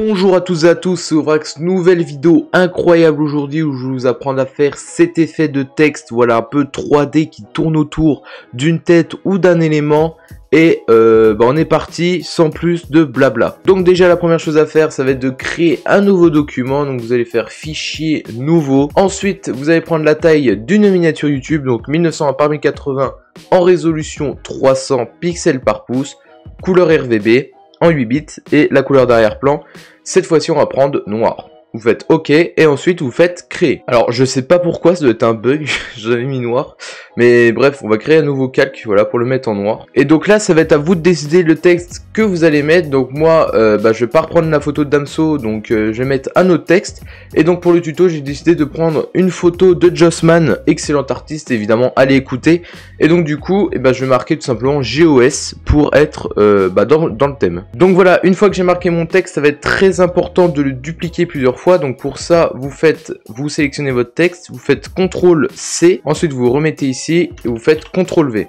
Bonjour à tous et à tous, c'est Ovrax, nouvelle vidéo incroyable aujourd'hui où je vais vous apprendre à faire cet effet de texte, voilà un peu 3D qui tourne autour d'une tête ou d'un élément et on est parti sans plus de blabla. Donc déjà la première chose à faire ça va être de créer un nouveau document, donc vous allez faire fichier nouveau. Ensuite vous allez prendre la taille d'une miniature YouTube, donc 1920 par 1080 en résolution 300 pixels par pouce, couleur RGB en 8 bits et la couleur d'arrière-plan, cette fois-ci on va prendre noir. Vous faites OK et ensuite vous faites créer. Alors je sais pas pourquoi, ça doit être un bug, j'avais mis noir. Mais bref, on va créer un nouveau calque, voilà, pour le mettre en noir. Et donc là, ça va être à vous de décider le texte que vous allez mettre. Donc moi, je vais pas reprendre la photo de Damso, donc je vais mettre un autre texte. Et donc pour le tuto, j'ai décidé de prendre une photo de Jossman, excellent artiste, évidemment, allez écouter. Et donc du coup, je vais marquer tout simplement GOS pour être dans le thème. Donc voilà, une fois que j'ai marqué mon texte, ça va être très important de le dupliquer plusieurs fois. Donc pour ça, vous sélectionnez votre texte, vous faites CTRL C, ensuite vous remettez ici et vous faites CTRL V.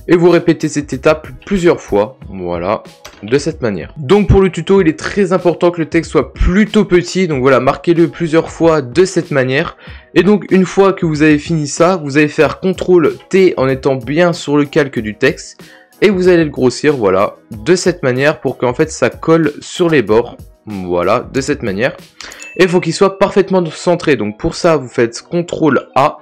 Et vous répétez cette étape plusieurs fois, voilà, de cette manière. Donc pour le tuto, il est très important que le texte soit plutôt petit, donc voilà, marquez-le plusieurs fois de cette manière. Et donc une fois que vous avez fini ça, vous allez faire CTRL T en étant bien sur le calque du texte. Et vous allez le grossir, voilà, de cette manière pour qu'en fait ça colle sur les bords, voilà, de cette manière. Et il faut qu'il soit parfaitement centré, donc pour ça vous faites CTRL A.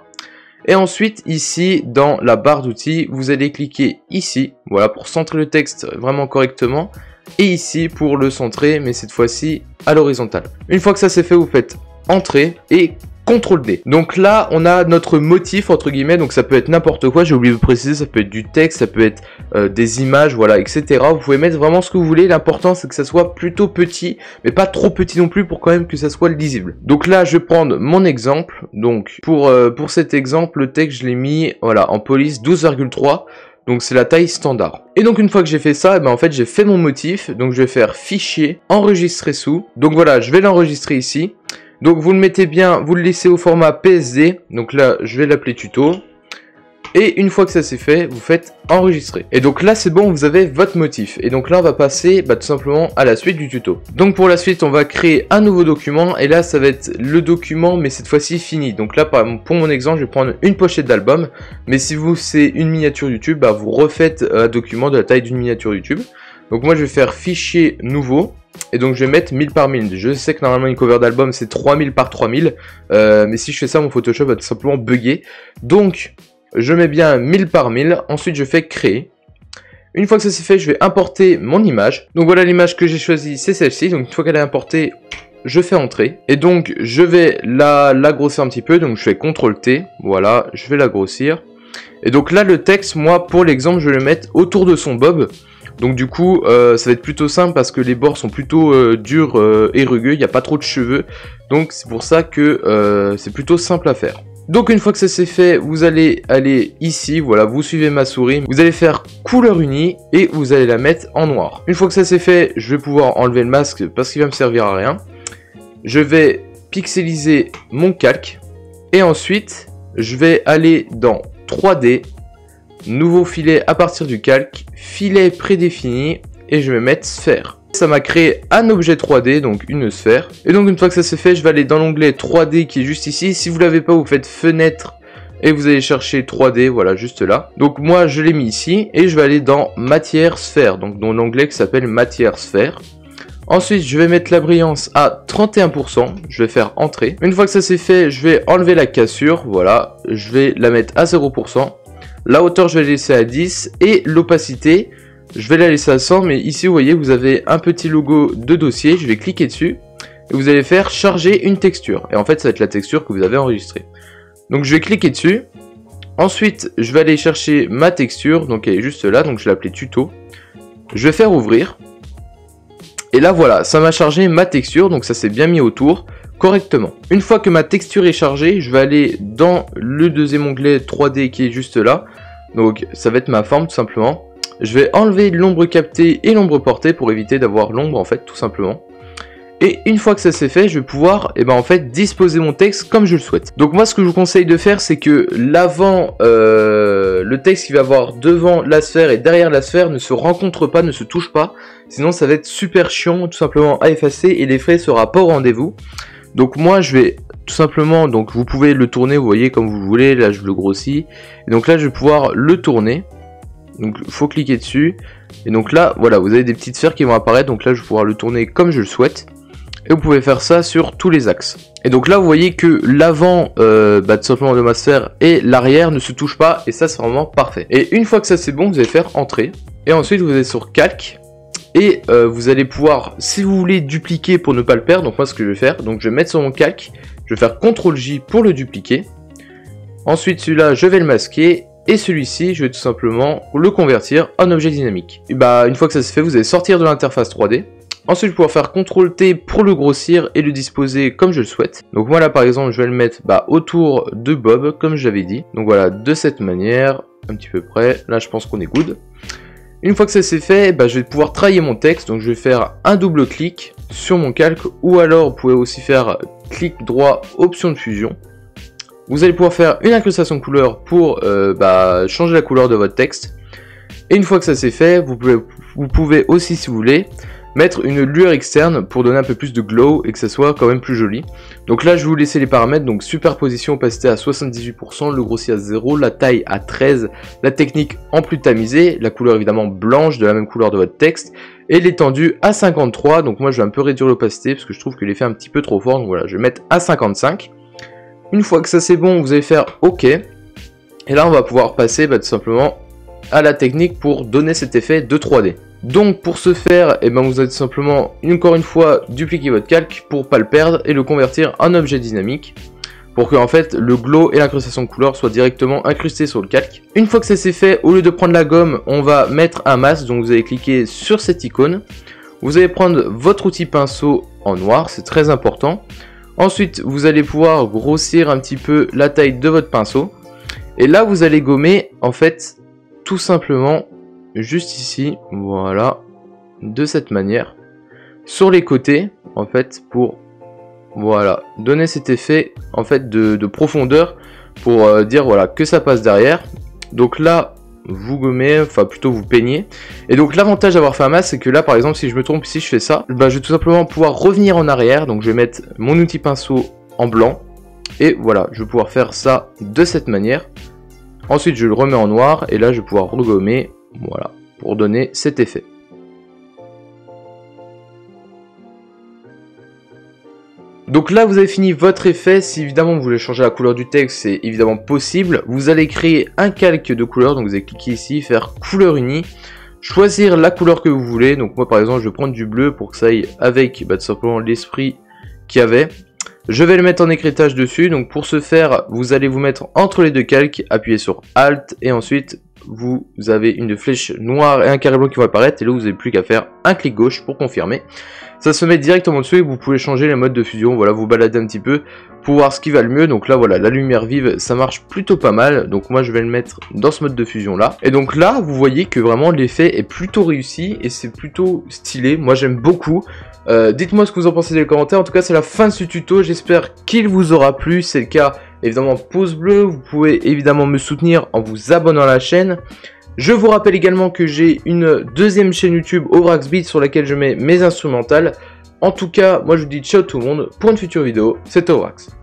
Et ensuite, ici, dans la barre d'outils, vous allez cliquer ici, voilà, pour centrer le texte vraiment correctement. Et ici, pour le centrer, mais cette fois-ci, à l'horizontale. Une fois que ça c'est fait, vous faites Entrée et CTRL D. Donc là, on a notre motif, entre guillemets, donc ça peut être n'importe quoi, j'ai oublié de vous préciser, ça peut être du texte, ça peut être des images, voilà, etc. Vous pouvez mettre vraiment ce que vous voulez, l'important c'est que ça soit plutôt petit, mais pas trop petit non plus pour quand même que ça soit lisible. Donc là, je vais prendre mon exemple, donc pour cet exemple, le texte, je l'ai mis, voilà, en police 12,3. Donc c'est la taille standard. Et donc une fois que j'ai fait ça, en fait j'ai fait mon motif. Donc je vais faire fichier, enregistrer sous. Donc voilà, je vais l'enregistrer ici. Donc vous le mettez bien, vous le laissez au format PSD. Donc là je vais l'appeler tuto. Et une fois que ça c'est fait, vous faites enregistrer. Et donc là c'est bon, vous avez votre motif. Et donc là on va passer tout simplement à la suite du tuto. Donc pour la suite on va créer un nouveau document. Et là ça va être le document mais cette fois-ci fini. Donc là pour mon exemple je vais prendre une pochette d'album. Mais si vous c'est une miniature YouTube, vous refaites un document de la taille d'une miniature YouTube. Donc moi je vais faire fichier nouveau. Et donc je vais mettre 1000 par 1000. Je sais que normalement une cover d'album c'est 3000 par 3000. Mais si je fais ça mon Photoshop va tout simplement bugger. Donc je mets bien 1000 par 1000, ensuite je fais créer. Une fois que ça c'est fait, je vais importer mon image. Donc voilà l'image que j'ai choisie, c'est celle-ci. Donc une fois qu'elle est importée, je fais entrer. Et donc je vais la grossir un petit peu. Donc je fais CTRL T, voilà, je vais la grossir. Et donc là le texte, moi pour l'exemple, je vais le mettre autour de son bob. Donc du coup, ça va être plutôt simple parce que les bords sont plutôt durs et rugueux, il n'y a pas trop de cheveux. Donc c'est pour ça que c'est plutôt simple à faire. Donc une fois que ça c'est fait, vous allez aller ici, voilà, vous suivez ma souris, vous allez faire couleur unie et vous allez la mettre en noir. Une fois que ça c'est fait, je vais pouvoir enlever le masque parce qu'il va me servir à rien. Je vais pixeliser mon calque et ensuite je vais aller dans 3D, nouveau filet à partir du calque, filet prédéfini et je vais mettre sphère. Ça m'a créé un objet 3D, donc une sphère. Et donc une fois que ça c'est fait, je vais aller dans l'onglet 3D qui est juste ici. Si vous l'avez pas, vous faites fenêtre et vous allez chercher 3D, voilà, juste là. Donc moi je l'ai mis ici et je vais aller dans matière sphère, donc dans l'onglet qui s'appelle matière sphère. Ensuite je vais mettre la brillance à 31%, je vais faire entrer. Une fois que ça c'est fait, je vais enlever la cassure, voilà, je vais la mettre à 0%. La hauteur je vais la laisser à 10 et l'opacité je vais la laisser à 100, mais ici vous voyez vous avez un petit logo de dossier, je vais cliquer dessus et vous allez faire charger une texture et en fait ça va être la texture que vous avez enregistrée. Donc je vais cliquer dessus, ensuite je vais aller chercher ma texture, donc elle est juste là, donc je vais l'appeler tuto, je vais faire ouvrir et là voilà, ça m'a chargé ma texture, donc ça s'est bien mis autour correctement. Une fois que ma texture est chargée, je vais aller dans le deuxième onglet 3D qui est juste là, donc ça va être ma forme tout simplement. Je vais enlever l'ombre captée et l'ombre portée pour éviter d'avoir l'ombre en fait tout simplement. Et une fois que ça c'est fait, je vais pouvoir en fait disposer mon texte comme je le souhaite. Donc moi ce que je vous conseille de faire c'est que l'avant le texte qui va avoir devant la sphère et derrière la sphère ne se rencontre pas, ne se touche pas. Sinon ça va être super chiant tout simplement à effacer et l'effet sera pas au rendez-vous. Donc moi je vais tout simplement, donc vous pouvez le tourner, vous voyez comme vous voulez, là je le grossis. Et donc là je vais pouvoir le tourner. Donc il faut cliquer dessus. Et donc là voilà, vous avez des petites sphères qui vont apparaître. Donc là je vais pouvoir le tourner comme je le souhaite. Et vous pouvez faire ça sur tous les axes. Et donc là vous voyez que l'avant tout simplement de ma sphère et l'arrière ne se touchent pas. Et ça c'est vraiment parfait. Et une fois que ça c'est bon, vous allez faire entrée. Et ensuite vous allez sur calque. Et vous allez pouvoir, si vous voulez dupliquer pour ne pas le perdre, donc moi ce que je vais faire, donc je vais mettre sur mon calque, je vais faire CTRL-J pour le dupliquer. Ensuite celui-là je vais le masquer. Et celui-ci, je vais tout simplement le convertir en objet dynamique. Et bah une fois que ça se fait, vous allez sortir de l'interface 3D. Ensuite, pouvoir faire CTRL-T pour le grossir et le disposer comme je le souhaite. Donc moi là par exemple, je vais le mettre autour de Bob, comme j'avais dit. Donc voilà, de cette manière, un petit peu près. Là je pense qu'on est good. Une fois que ça c'est fait, je vais pouvoir travailler mon texte. Donc je vais faire un double clic sur mon calque. Ou alors vous pouvez aussi faire clic droit, option de fusion. Vous allez pouvoir faire une incrustation de couleur pour changer la couleur de votre texte. Et une fois que ça c'est fait, vous pouvez aussi, si vous voulez, mettre une lueur externe pour donner un peu plus de glow et que ça soit quand même plus joli. Donc là je vais vous laisser les paramètres, donc superposition, opacité à 78%, le grossier à 0, la taille à 13, la technique en plus tamisée, la couleur évidemment blanche de la même couleur de votre texte, et l'étendue à 53, donc moi je vais un peu réduire l'opacité parce que je trouve que l'effet est un petit peu trop fort, donc voilà je vais mettre à 55. Une fois que ça c'est bon, vous allez faire OK, et là on va pouvoir passer tout simplement à la technique pour donner cet effet de 3D. Donc pour ce faire, vous allez tout simplement, encore une fois, dupliquer votre calque pour pas le perdre et le convertir en objet dynamique pour que en fait le glow et l'incrustation de couleur soient directement incrustés sur le calque. Une fois que ça c'est fait, au lieu de prendre la gomme, on va mettre un masque, donc vous allez cliquer sur cette icône. Vous allez prendre votre outil pinceau en noir, c'est très important. Ensuite, vous allez pouvoir grossir un petit peu la taille de votre pinceau. Et là, vous allez gommer, en fait, tout simplement, juste ici, voilà, de cette manière, sur les côtés, en fait, pour, voilà, donner cet effet, en fait, de profondeur, pour dire, voilà, que ça passe derrière. Donc là, vous gommez, enfin plutôt vous peignez. Et donc l'avantage d'avoir fait un masque, c'est que là par exemple si je me trompe, si je fais ça, je vais tout simplement pouvoir revenir en arrière. Donc je vais mettre mon outil pinceau en blanc. Et voilà, je vais pouvoir faire ça de cette manière. Ensuite je le remets en noir et là je vais pouvoir regommer, voilà, pour donner cet effet. Donc là vous avez fini votre effet. Si évidemment vous voulez changer la couleur du texte, c'est évidemment possible. Vous allez créer un calque de couleur, donc vous allez cliquer ici, faire couleur unie, choisir la couleur que vous voulez. Donc moi par exemple je vais prendre du bleu pour que ça aille avec tout simplement l'esprit qu'il y avait. Je vais le mettre en écrétage dessus, donc pour ce faire vous allez vous mettre entre les deux calques, appuyez sur Alt et ensuite vous avez une flèche noire et un carré blanc qui vont apparaître et là vous n'avez plus qu'à faire un clic gauche pour confirmer. Ça se met directement dessus et vous pouvez changer les modes de fusion, voilà, vous baladez un petit peu pour voir ce qui va le mieux. Donc là voilà, la lumière vive ça marche plutôt pas mal, donc moi je vais le mettre dans ce mode de fusion là. Et donc là vous voyez que vraiment l'effet est plutôt réussi et c'est plutôt stylé, moi j'aime beaucoup. Dites-moi ce que vous en pensez dans les commentaires. En tout cas c'est la fin de ce tuto, j'espère qu'il vous aura plu. Si c'est le cas, évidemment pouce bleu, vous pouvez évidemment me soutenir en vous abonnant à la chaîne. Je vous rappelle également que j'ai une deuxième chaîne YouTube, Ovrax Beat, sur laquelle je mets mes instrumentales. En tout cas, moi je vous dis ciao tout le monde, pour une future vidéo, c'était Ovrax.